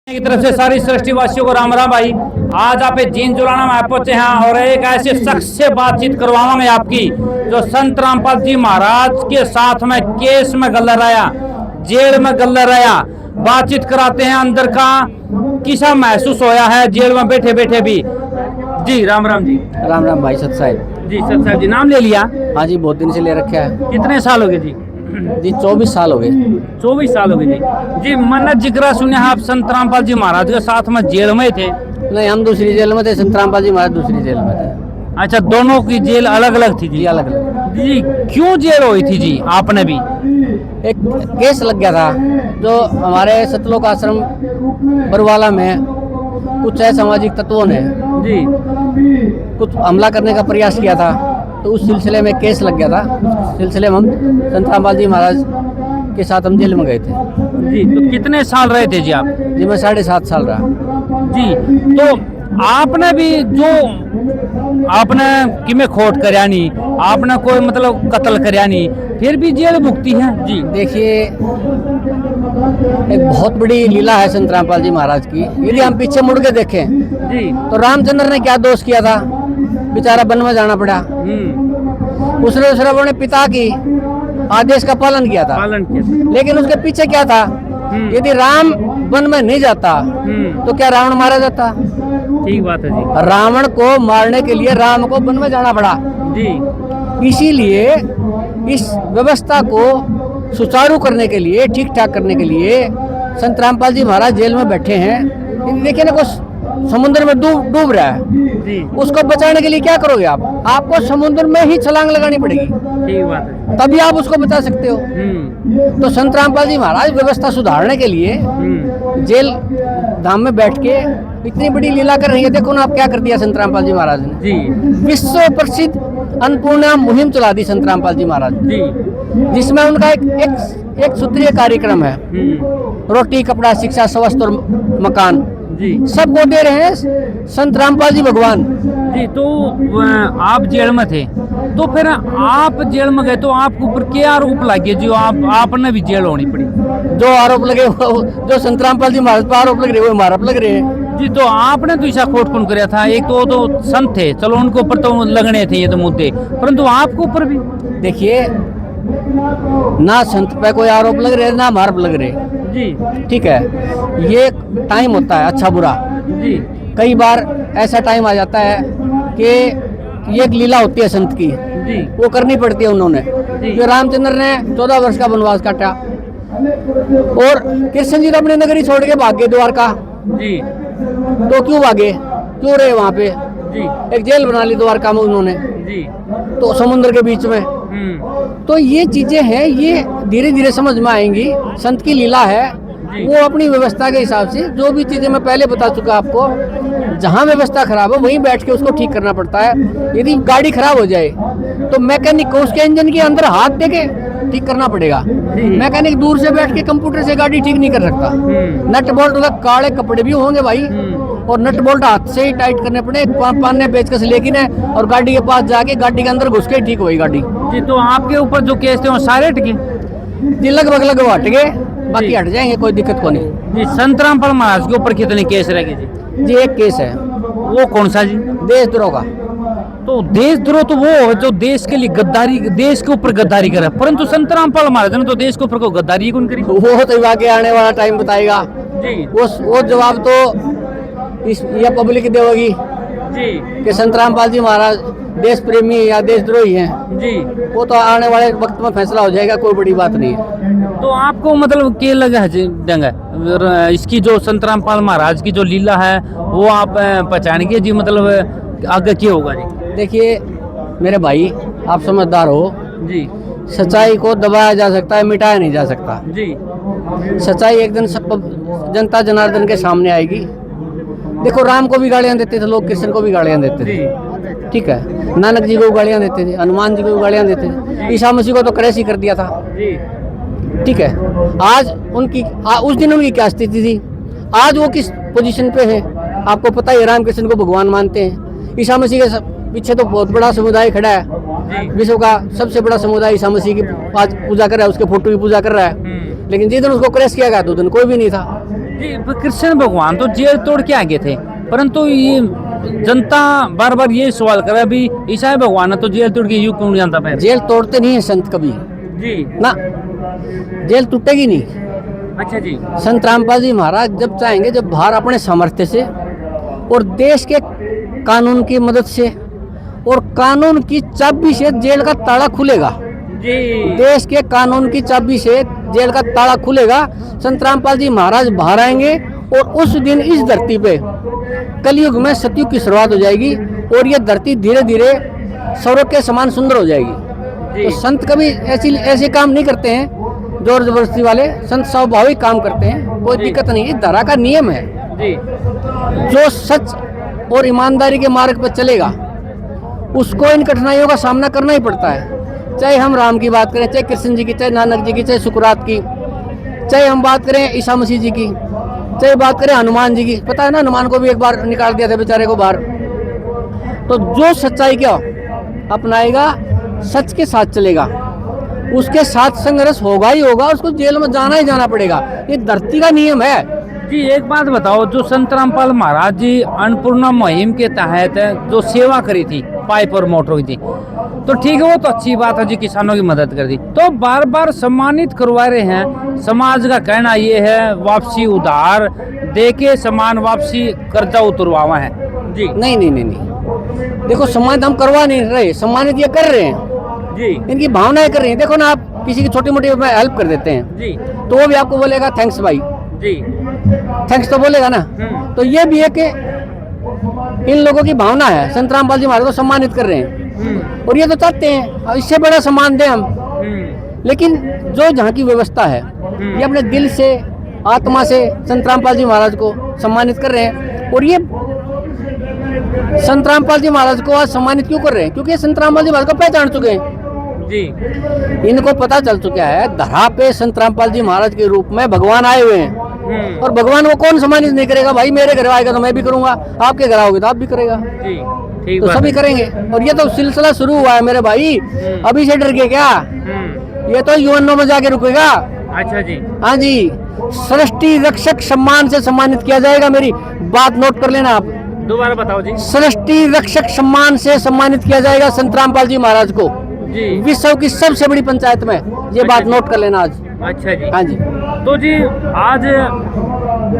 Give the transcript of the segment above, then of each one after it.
की तरफ से सारी सृष्टिवासियों को राम राम भाई। आज आप जीन जुलाना में पहुंचे हैं और एक ऐसे शख्स से बातचीत करवाएंगे आपकी जो संत रामपाल जी महाराज के साथ में केस में गल्ला रहा, जेल में गल्ला रहा। बातचीत कराते हैं अंदर का किसा महसूस होया है जेल में बैठे बैठे भी। जी राम राम जी। राम राम भाई सत साहिब। जी सत साहब जी, नाम ले लिया? हाँ जी, बहुत दिन से ले रखा है कितने साल हो गए जी? जी 24 साल हो गए। 24 साल हो गए जी। जी मन्नत जिक्र सुने आप संत रामपाल जी महाराज के साथ में जेल में थे? नहीं, हम दूसरी जेल में थे, संत रामपाल जी महाराज दूसरी जेल में थे। अच्छा, दोनों की जेल अलग अलग थी जी? अलग अलग। जी क्यों जेल हुई थी जी? आपने भी एक केस लग गया था जो हमारे सतलोक आश्रम बरवाला में कुछ असामाजिक तत्वों ने जी कुछ हमला करने का प्रयास किया था, तो उस सिलसिले में केस लग गया था। उस सिलसिले में हम संत रामपाल जी महाराज के साथ हम जेल में गए थे। जी तो कितने साल रहे थे जी आप? जी मैं 7.5 साल रहा। जी तो आपने भी जो आपने किमें खोट करया नहीं, आपने कोई मतलब कत्ल करया नहीं, फिर भी जेल भुगती है जी। देखिए, एक बहुत बड़ी लीला है संत रामपाल जी महाराज की। यदि हम पीछे मुड़ के देखें जी तो रामचंद्र ने क्या दोष किया था? बेचारा वन में जाना पड़ा। उसने सिर्फ अपने पिता की आदेश का पालन किया था, लेकिन उसके पीछे क्या था? यदि राम वन में नहीं जाता तो क्या रावण मारा जाता? ठीक बात है जी। रावण को मारने के लिए राम को वन में जाना पड़ा जी। इसीलिए इस व्यवस्था को सुचारू करने के लिए, ठीक ठाक करने के लिए संत रामपाल जी महाराज जेल में बैठे हैं। देखिए ना, कुछ समुद्र में डूब रहा है जी। उसको बचाने के लिए क्या करोगे आप? आपको समुद्र में ही छलांग लगानी पड़ेगी, ठीक बात है, तभी आप उसको बचा सकते हो। तो संत रामपाल जी महाराज व्यवस्था सुधारने के लिए जेल धाम में बैठ के इतनी बड़ी लीला कर रही है। देखो ना आप क्या कर दिया संत रामपाल जी महाराज ने जी। विश्व प्रसिद्ध अन्नपूर्णा मुहिम चला दी संत रामपाल जी महाराज जी, जिसमें उनका एक सूत्रीय कार्यक्रम है। रोटी, कपड़ा, शिक्षा, स्वास्थ्य और मकान जी सबको दे रहे हैं संत रामपाल जी भगवान जी। तो आप जेल में थे, तो फिर आप जेल में गए तो आपके ऊपर क्या आरोप लगे जो आपने भी जेल होनी पड़ी? जो आरोप लगे, जो संत रामपाल जी महाराज पर आरोप लग रहे वो हमारा लग रहे हैं जी। तो आपने तो ऐसा खोट कौन कराया था? एक तो संत थे, चलो उनके ऊपर तो लगने थे ये तो मुद्दे, परंतु आपके ऊपर भी देखिए ना संत पे कोई आरोप लग रहे ना हमारे लग रहे जी। ठीक है, ये टाइम होता है अच्छा बुरा जी। कई बार ऐसा टाइम आ जाता है कि ये एक लीला होती है संत की जी, वो करनी पड़ती है उन्होंने। जो रामचंद्र ने 14 वर्ष का वनवास काटा और कृष्ण जी तो अपनी नगरी छोड़ के भाग गए द्वारका जी। तो क्यों भागे, क्यों रहे वहाँ पे जी। एक जेल बना ली द्वारका में उन्होंने, जी। तो समुद्र के बीच में। तो ये चीजें हैं, ये धीरे धीरे समझ में आएंगी। संत की लीला है, वो अपनी व्यवस्था के हिसाब से जो भी चीजें मैं पहले बता चुका आपको, जहाँ व्यवस्था खराब है वहीं बैठ के उसको ठीक करना पड़ता है। यदि गाड़ी खराब हो जाए तो मैकेनिक को उसके इंजन के अंदर हाथ दे के ठीक करना पड़ेगा। मैकेनिक दूर से बैठ के कंप्यूटर से गाड़ी ठीक नहीं कर सकता। नट बोल्ट का काले कपड़े भी होंगे भाई, और नट बोल्ट हाथ से ही टाइट करने पड़े, पाने पेचकस लेकिन है, और गाड़ी के पास जाके गाड़ी के अंदर घुस के ठीक हुई गाड़ी जी। तो आपके ऊपर जो केस थे वो सारे हटके जी? लगभग हट गए, बाकी हट जाएंगे, कोई दिक्कत को नहीं जी। संत रामपाल महाराज के ऊपर कितने केस रह गए जी? जी एक केस है। वो कौन सा जी? देशद्रोह का। तो देशद्रोह तो वो है जो देश के लिए गद्दारी, देश के ऊपर गद्दारी करे, परंतु संत रामपाल महाराज ने तो देश के ऊपर को गद्दारी कौन करी? वो तो आगे आने वाला टाइम बताएगा जी। वो जवाब तो यह पब्लिक देगी जी कि संत रामपाल जी महाराज देश प्रेमी या देशद्रोही हैं जी। वो तो आने वाले वक्त में फैसला हो जाएगा, कोई बड़ी बात नहीं है। तो आपको मतलब क्या लगा है जी दंगा इसकी जो संत रामपाल महाराज की जो लीला है वो आप पहचानेंगे जी? मतलब आगे क्या होगा जी? देखिए मेरे भाई, आप समझदार हो जी। सच्चाई को दबाया जा सकता है, मिटाया नहीं जा सकता जी। सच्चाई एक दिन सब जनता जनार्दन के सामने आएगी। देखो, राम को भी गालियां देते थे लोग, कृष्ण को भी गालियां देते थे, ठीक है, नानक जी को गालियां देते थे, हनुमान जी को गालियां देते थे, ईसा मसीह को तो क्रैश कर दिया था, ठीक है। आज उस दिन उनकी क्या स्थिति थी, आज वो किस पोजीशन पे है आपको पता ही। रामकृष्ण को भगवान मानते हैं, ईसा मसीह के पीछे तो बहुत बड़ा समुदाय खड़ा है, विश्व का सबसे बड़ा समुदाय ईसा मसीह की आज पूजा कर रहा है, उसके फोटो की पूजा कर रहा है। लेकिन जिस दिन उसको क्रैश किया गया तो दिन कोई भी नहीं था। जी, कृष्ण भगवान तो जेल तोड़ के आगे थे, परंतु ये जनता बार बार ये सवाल करे अभी ईसाई भगवान ने तो जेल तोड़ के यूं क्यों नहीं जानता पैर। जेल तोड़ते नहीं है संत कभी जी। ना, जेल टूटेगी नहीं। अच्छा जी। संत रामपाल जी महाराज जब चाहेंगे, जब बाहर अपने सामर्थ्य से और देश के कानून की मदद से और कानून की चाबी से जेल का ताला खुलेगा। जी। देश के कानून की चाबी से जेल का ताला खुलेगा। संत रामपाल जी महाराज बाहर आएंगे और उस दिन इस धरती पे कलयुग में सतयुग की शुरुआत हो जाएगी और ये धरती धीरे धीरे स्वर्ग के समान सुंदर हो जाएगी। तो संत कभी ऐसे काम नहीं करते हैं जोर जबरदस्ती वाले, संत स्वाभाविक काम करते हैं, कोई दिक्कत नहीं। ये धरा का नियम है। जी। जो सच और ईमानदारी के मार्ग पर चलेगा उसको इन कठिनाइयों का सामना करना ही पड़ता है। चाहे हम राम की बात करें, चाहे कृष्ण जी की, चाहे नानक जी की, चाहे सुकरात की, चाहे हम बात करें ईसा मसीह जी की, चाहे बात करें हनुमान जी की। पता है ना, हनुमान को भी एक बार निकाल दिया था बेचारे को बाहर। तो जो सच्चाई क्या अपनाएगा, सच के साथ चलेगा, उसके साथ संघर्ष होगा ही होगा, उसको जेल में जाना ही जाना पड़ेगा। ये धरती का नियम है। जी, एक बात बताओ, जो संत रामपाल महाराज जी अन्नपूर्णा मुहिम के तहत जो सेवा करी थी पाइप और मोटरों की थी, तो ठीक है, वो तो अच्छी बात है जी, किसानों की मदद कर दी, तो बार बार सम्मानित करवा रहे हैं। समाज का कहना ये है वापसी उधार दे के समान वापसी कर्जा उतरवावा है जी। नहीं नहीं नहीं नहीं, देखो सम्मानित हम करवा नहीं रहे, सम्मानित ये कर रहे हैं जी। इनकी भावनाएं कर रही हैं। देखो ना, आप किसी की छोटी मोटी हेल्प कर देते हैं जी, तो वो भी आपको बोलेगा थैंक्स भाई, जी, थैंक्स तो बोलेगा ना। तो ये भी है कि इन लोगों की भावना है। संत रामपाल जी महाराज को सम्मानित कर रहे हैं और ये तो चाहते हैं अब इससे बड़ा सम्मान दें हम। लेकिन जो जहाँ की व्यवस्था है, ये अपने दिल से आत्मा से संत रामपाल जी महाराज को सम्मानित कर रहे हैं। और ये संत रामपाल जी महाराज को आज सम्मानित क्यों कर रहे हैं? क्योंकि ये संत रामपाल जी महाराज को पहचान चुके हैं जी। इनको पता चल चुका है धरा पे संत रामपाल जी महाराज के रूप में भगवान आए हुए हैं। और भगवान को कौन सम्मानित नहीं करेगा? भाई मेरे घर आएगा तो मैं भी करूंगा, आपके घर आओगे तो आप भी करेगा, जी, ठीक तो बात सभी है। करेंगे। और ये तो सिलसिला शुरू हुआ है मेरे भाई, अभी से डर गए क्या? ये तो युवानों में जाके रुकेगा। अच्छा जी। हाँ जी, सृष्टि रक्षक सम्मान से सम्मानित किया जाएगा। मेरी बात नोट कर लेना आप, दोबारा बताओ जी। सृष्टि रक्षक सम्मान से सम्मानित किया जाएगा संत रामपाल जी महाराज को जी। विश्व की सबसे बड़ी पंचायत में। ये बात नोट कर लेना आज। अच्छा जी। हाँ जी। तो जी आज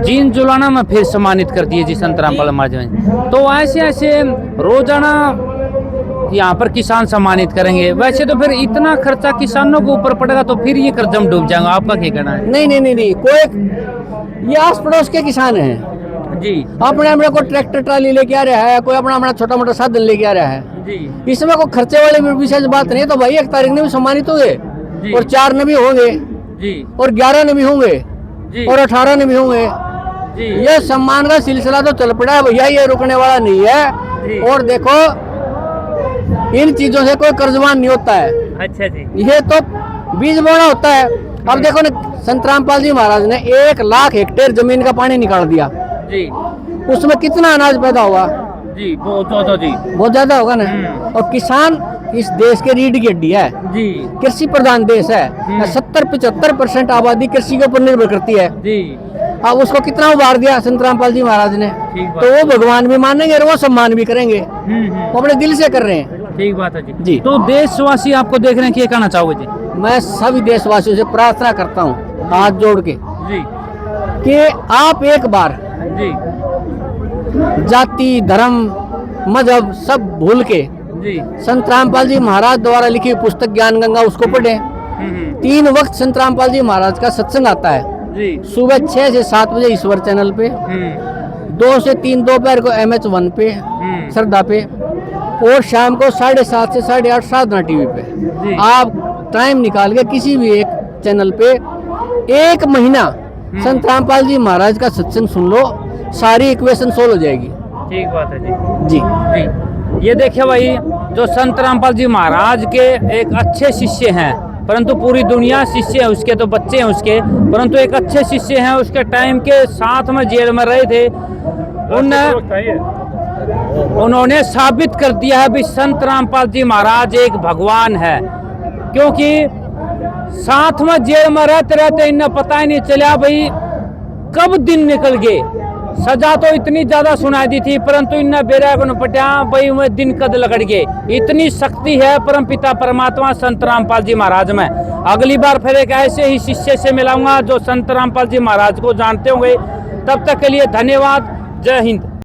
जीन जुलाना में फिर सम्मानित कर दिए जी संत रामपाल महाराज ने। तो ऐसे ऐसे रोजाना यहाँ पर किसान सम्मानित करेंगे। वैसे तो फिर इतना खर्चा किसानों के ऊपर पड़ेगा तो फिर ये कर्ज में डूब जाएगा। आपका क्या कहना है? नहीं नहीं नहीं नहीं, कोई ये आस पड़ोस के किसान हैं जी, अपने अपने को ट्रैक्टर ट्राली लेके आ रहा है, कोई अपना अपना छोटा मोटा साधन लेके आ रहा है। जी, इसमें कोई खर्चे वाले विशेष बात नहीं है। तो भाई 1 तारीख में भी सम्मानित होंगे जी। और 4 में भी होंगे जी, और 11 में भी होंगे जी, और 18 में भी होंगे। जी, ये सम्मान का सिलसिला तो चल पड़ा है भैया, ये रुकने वाला नहीं जी। है। और देखो इन चीजों से कोई कर्जवान नहीं होता है, अच्छा जी। ये तो बीज बोना होता है। अब देखो ना, संत रामपाल जी महाराज ने 1 लाख हेक्टेयर जमीन का पानी निकाल दिया, जी, उसमें कितना अनाज पैदा हुआ? जी, बहुत ज्यादा जी। बहुत ज्यादा होगा ना। और किसान इस देश के रीढ़ की हड्डी है, जी, कृषि प्रधान देश है। 70-75% आबादी कृषि के ऊपर निर्भर करती है। जी, अब उसको कितना उभार दिया संत रामपाल जी महाराज ने, ठीक बात। तो वो भगवान भी मानेंगे और वो सम्मान भी करेंगे। वो अपने दिल से कर रहे हैं। ठीक बात है जी। जी। तो देशवासी आपको देख रहे हैं, क्या कहना चाहोगे जी? मैं सभी देशवासियों से प्रार्थना करता हूँ हाथ जोड़ के जी, कि आप एक बार जी, जाति धर्म मजहब सब भूल के जी, संत रामपाल जी महाराज द्वारा लिखी पुस्तक ज्ञान गंगा उसको पढ़ें। 3 वक्त संत रामपाल जी महाराज का सत्संग आता है, जी, सुबह 6 से 7 बजे ईश्वर चैनल पे, 2 से 3 दोपहर को MH1 पे श्रद्धा पे, और शाम को 7:30 से 8:30 साधना टीवी जी। पे। आप टाइम निकाल के किसी भी एक चैनल पे 1 महीना संत रामपाल जी महाराज का सत्संग सुन लो, सारी इक्वेशन सोल्व हो जाएगी। ठीक बात है जी। जी जी, ये देखिए भाई, जो संत रामपाल जी महाराज के एक अच्छे शिष्य हैं, परंतु पूरी दुनिया शिष्य है उसके, तो बच्चे हैं उसके, परंतु एक अच्छे शिष्य हैं। उसके टाइम के साथ में जेल में रहे थे, उन्होंने साबित कर दिया है भी संत रामपाल जी महाराज एक भगवान है। क्योंकि साथ में जेल में रहते रहते इन्हें पता ही नहीं चला भाई कब दिन निकल गए। सजा तो इतनी ज्यादा सुनाई दी थी, परंतु इन्हें बेरा को पटिया भाई में दिन कद लगड़ गए। इतनी शक्ति है परम पिता परमात्मा संत रामपाल जी महाराज में। अगली बार फिर एक ऐसे ही शिष्य से मिलाऊंगा जो संत रामपाल जी महाराज को जानते होंगे। तब तक के लिए धन्यवाद। जय हिंद।